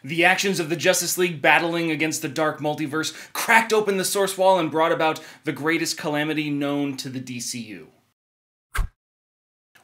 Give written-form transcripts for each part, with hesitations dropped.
The actions of the Justice League battling against the dark multiverse cracked open the source wall and brought about the greatest calamity known to the DCU.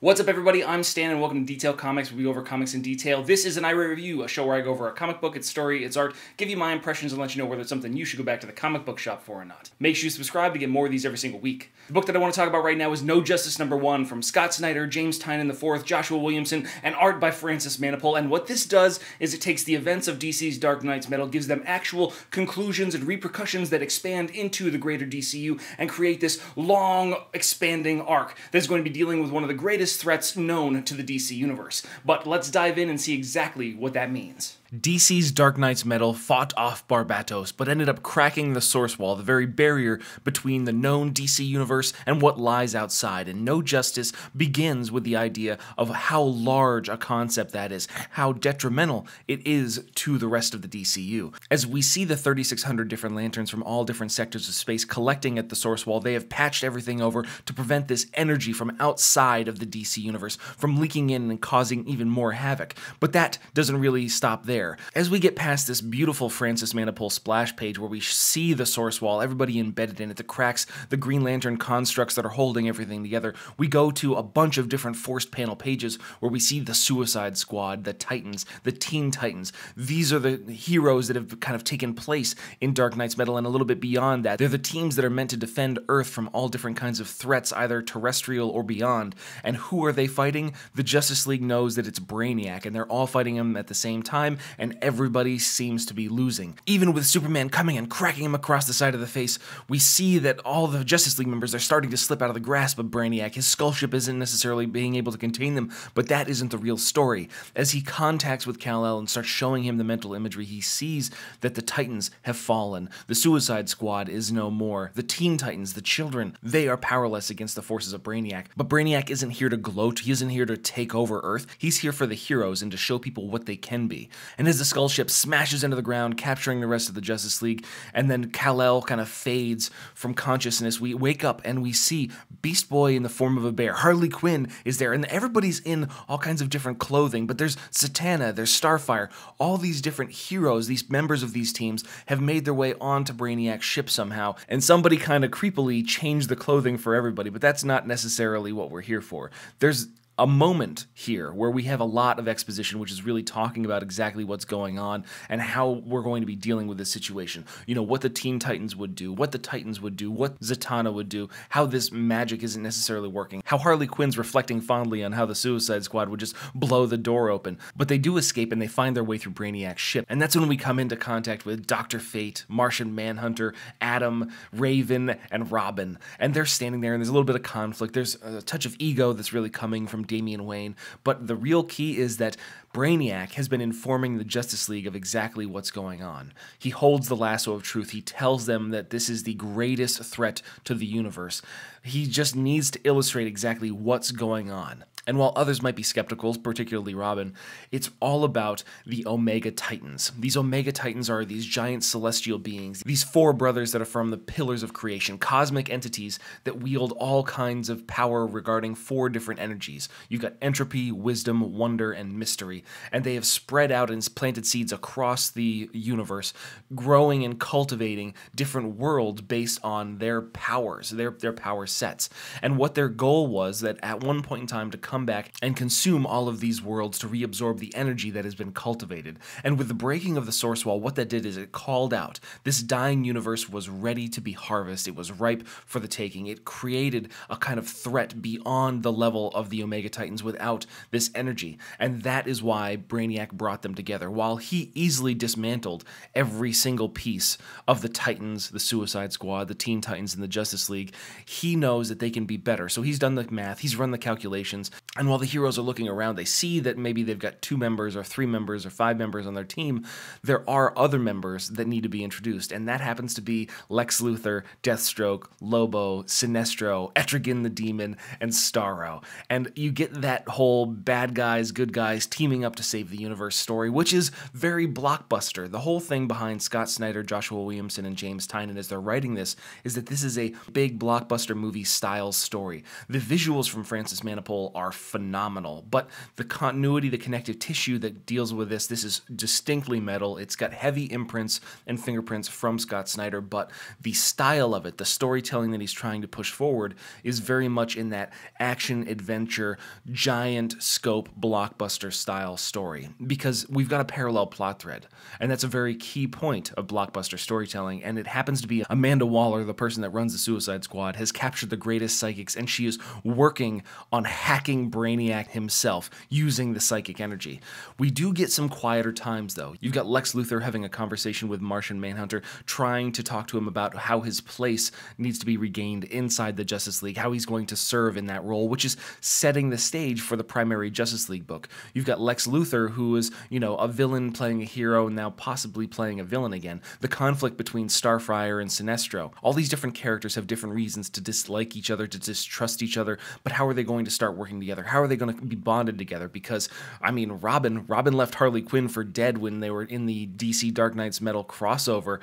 What's up, everybody? I'm Stan, and welcome to Detail Comics, where we go over comics in detail. This is an IRA review, a show where I go over a comic book, its story, its art, give you my impressions, and let you know whether it's something you should go back to the comic book shop for or not. Make sure you subscribe to get more of these every single week. The book that I want to talk about right now is No Justice #1 from Scott Snyder, James Tynion IV, Joshua Williamson, and art by Francis Manapul. And what this does is it takes the events of DC's Dark Knight's Metal, gives them actual conclusions and repercussions that expand into the greater DCU and create this long, expanding arc that is going to be dealing with one of the greatest threats known to the DC universe. But let's dive in and see exactly what that means. DC's Dark Knight's Metal fought off Barbatos, but ended up cracking the source wall, the very barrier between the known DC universe and what lies outside. And No Justice begins with the idea of how large a concept that is, how detrimental it is to the rest of the DCU. As we see the 3,600 different lanterns from all different sectors of space collecting at the source wall, they have patched everything over to prevent this energy from outside of the DC universe from leaking in and causing even more havoc. But that doesn't really stop there. As we get past this beautiful Francis Manapul splash page where we see the source wall, everybody embedded in it, the cracks, the Green Lantern constructs that are holding everything together, we go to a bunch of different forced panel pages where we see the Suicide Squad, the Titans, the Teen Titans. These are the heroes that have kind of taken place in Dark Knight's Metal and a little bit beyond that. They're the teams that are meant to defend Earth from all different kinds of threats, either terrestrial or beyond. And who are they fighting? The Justice League knows that it's Brainiac, and they're all fighting him at the same time, and everybody seems to be losing. Even with Superman coming and cracking him across the side of the face, we see that all the Justice League members are starting to slip out of the grasp of Brainiac. His skull ship isn't necessarily being able to contain them, but that isn't the real story. As he contacts with Kal-El and starts showing him the mental imagery, he sees that the Titans have fallen. The Suicide Squad is no more. The Teen Titans, the children, they are powerless against the forces of Brainiac. But Brainiac isn't here to gloat. He isn't here to take over Earth. He's here for the heroes and to show people what they can be. And as the skull ship smashes into the ground, capturing the rest of the Justice League, and then Kal-El kind of fades from consciousness, we wake up and we see Beast Boy in the form of a bear. Harley Quinn is there, and everybody's in all kinds of different clothing, but there's Zatanna, there's Starfire. All these different heroes, these members of these teams, have made their way onto Brainiac's ship somehow, and somebody kind of creepily changed the clothing for everybody, but that's not necessarily what we're here for. There's a moment here where we have a lot of exposition, which is really talking about exactly what's going on and how we're going to be dealing with this situation. You know, what the Teen Titans would do, what the Titans would do, what Zatanna would do, how this magic isn't necessarily working, how Harley Quinn's reflecting fondly on how the Suicide Squad would just blow the door open. But they do escape and they find their way through Brainiac's ship. And that's when we come into contact with Dr. Fate, Martian Manhunter, Atom, Raven, and Robin. And they're standing there and there's a little bit of conflict. There's a touch of ego that's really coming from Damian Wayne, but the real key is that Brainiac has been informing the Justice League of exactly what's going on. He holds the lasso of truth. He tells them that this is the greatest threat to the universe. He just needs to illustrate exactly what's going on. And while others might be skeptical, particularly Robin, it's all about the Omega Titans. These Omega Titans are these giant celestial beings, these four brothers that are from the pillars of creation, cosmic entities that wield all kinds of power regarding four different energies. You've got entropy, wisdom, wonder, and mystery. And they have spread out and planted seeds across the universe, growing and cultivating different worlds based on their powers, their power sets. And what their goal was that at one point in time to come back and consume all of these worlds to reabsorb the energy that has been cultivated. And with the breaking of the source wall, what that did is it called out. This dying universe was ready to be harvested. It was ripe for the taking. It created a kind of threat beyond the level of the Omega Titans without this energy. And that is why Brainiac brought them together. While he easily dismantled every single piece of the Titans, the Suicide Squad, the Teen Titans, and the Justice League, he knows that they can be better. So he's done the math, he's run the calculations, and while the heroes are looking around, they see that maybe they've got 2 members or 3 members or 5 members on their team. There are other members that need to be introduced, and that happens to be Lex Luthor, Deathstroke, Lobo, Sinestro, Etrigan the Demon, and Starro. And you get that whole bad guys, good guys teaming teaming up to save the universe story, which is very blockbuster. The whole thing behind Scott Snyder, Joshua Williamson, and James Tynion as they're writing this is that this is a big blockbuster movie style story. The visuals from Francis Manapul are phenomenal, but the continuity, the connective tissue that deals with this is distinctly metal. It's got heavy imprints and fingerprints from Scott Snyder, but the style of it, the storytelling that he's trying to push forward, is very much in that action, adventure, giant scope, blockbuster style story. Because we've got a parallel plot thread, and that's a very key point of blockbuster storytelling, and it happens to be Amanda Waller, the person that runs the Suicide Squad, has captured the greatest psychics, and she is working on hacking Brainiac himself using the psychic energy. We do get some quieter times, though. You've got Lex Luthor having a conversation with Martian Manhunter, trying to talk to him about how his place needs to be regained inside the Justice League, how he's going to serve in that role, which is setting the stage for the primary Justice League book. You've got Lex Luthor, who is, a villain playing a hero, and now possibly playing a villain again. The conflict between Starfire and Sinestro. All these different characters have different reasons to dislike each other, to distrust each other, but how are they going to start working together? How are they going to be bonded together? Because, Robin left Harley Quinn for dead when they were in the DC Dark Knight's Metal crossover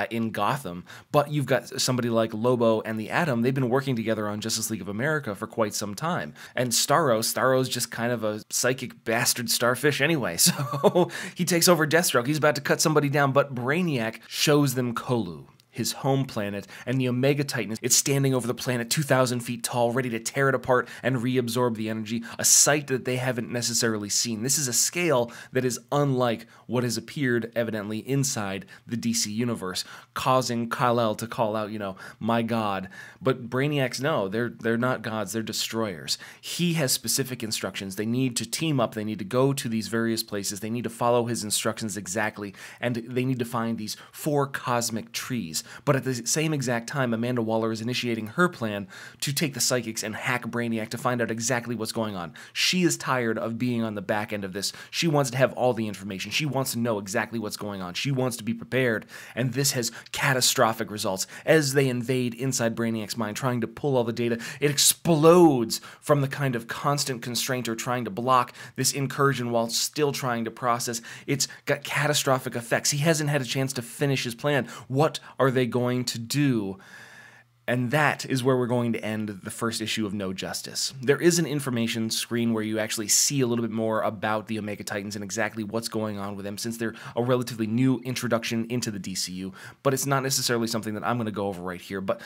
in Gotham, but you've got somebody like Lobo and the Atom. They've been working together on Justice League of America for quite some time. And Starro's just kind of a psychic bastard starfish anyway, so he takes over Deathstroke. He's about to cut somebody down, but Brainiac shows them Kolu, his home planet, and the Omega Titan. It's standing over the planet 2,000 feet tall, ready to tear it apart and reabsorb the energy, a sight that they haven't necessarily seen. This is a scale that is unlike what has appeared evidently inside the DC universe, causing Kal-El to call out, my god. But Brainiacs, no, they're not gods, they're destroyers. He has specific instructions. They need to team up, they need to go to these various places, they need to follow his instructions exactly, and they need to find these 4 cosmic trees. But at the same exact time, Amanda Waller is initiating her plan to take the psychics and hack Brainiac to find out exactly what's going on. She is tired of being on the back end of this. She wants to have all the information. She wants to know exactly what's going on. She wants to be prepared, and this has catastrophic results. As they invade inside Brainiac's mind, trying to pull all the data, it explodes from the kind of constant constraint or trying to block this incursion while still trying to process. It's got catastrophic effects. He hasn't had a chance to finish his plan. What are they going to do? And that is where we're going to end the first issue of No Justice. There is an information screen where you actually see a little bit more about the Omega Titans and exactly what's going on with them, since they're a relatively new introduction into the DCU, but it's not necessarily something that I'm going to go over right here. But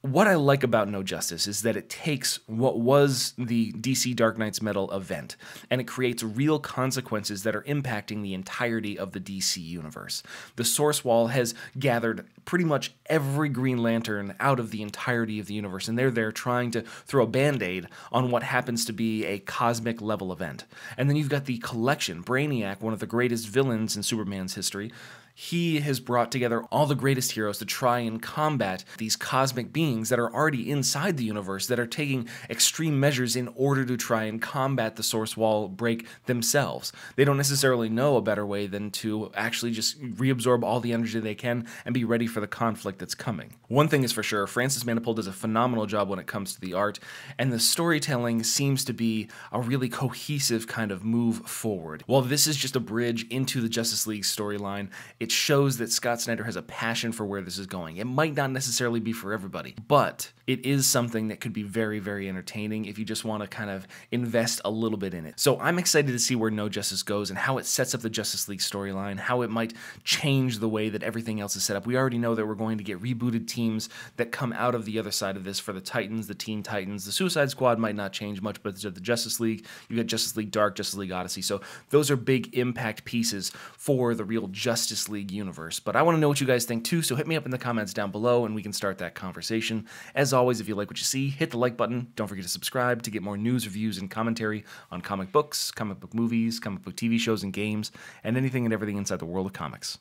what I like about No Justice is that it takes what was the DC Dark Knight's Metal event, and it creates real consequences that are impacting the entirety of the DC universe. The Source Wall has gathered pretty much every Green Lantern out of the entirety of the universe, and they're there trying to throw a band-aid on what happens to be a cosmic level event. And then you've got the Collection, Brainiac, one of the greatest villains in Superman's history. He has brought together all the greatest heroes to try and combat these cosmic beings that are already inside the universe, that are taking extreme measures in order to try and combat the Source Wall break themselves. They don't necessarily know a better way than to actually just reabsorb all the energy they can and be ready for the conflict that's coming. One thing is for sure, Francis Manapul does a phenomenal job when it comes to the art, and the storytelling seems to be a really cohesive kind of move forward. While this is just a bridge into the Justice League storyline, it shows that Scott Snyder has a passion for where this is going. It might not necessarily be for everybody, but it is something that could be very, very entertaining if you just want to kind of invest a little bit in it. So I'm excited to see where No Justice goes and how it sets up the Justice League storyline, how it might change the way that everything else is set up. We already know that we're going to get rebooted teams that come out of the other side of this for the Titans, the Teen Titans. The Suicide Squad might not change much, but the Justice League, you got Justice League Dark, Justice League Odyssey. So those are big impact pieces for the real Justice League universe. But I want to know what you guys think too, so hit me up in the comments down below and we can start that conversation. As always, if you like what you see, hit the like button. Don't forget to subscribe to get more news, reviews, and commentary on comic books, comic book movies, comic book TV shows and games, and anything and everything inside the world of comics.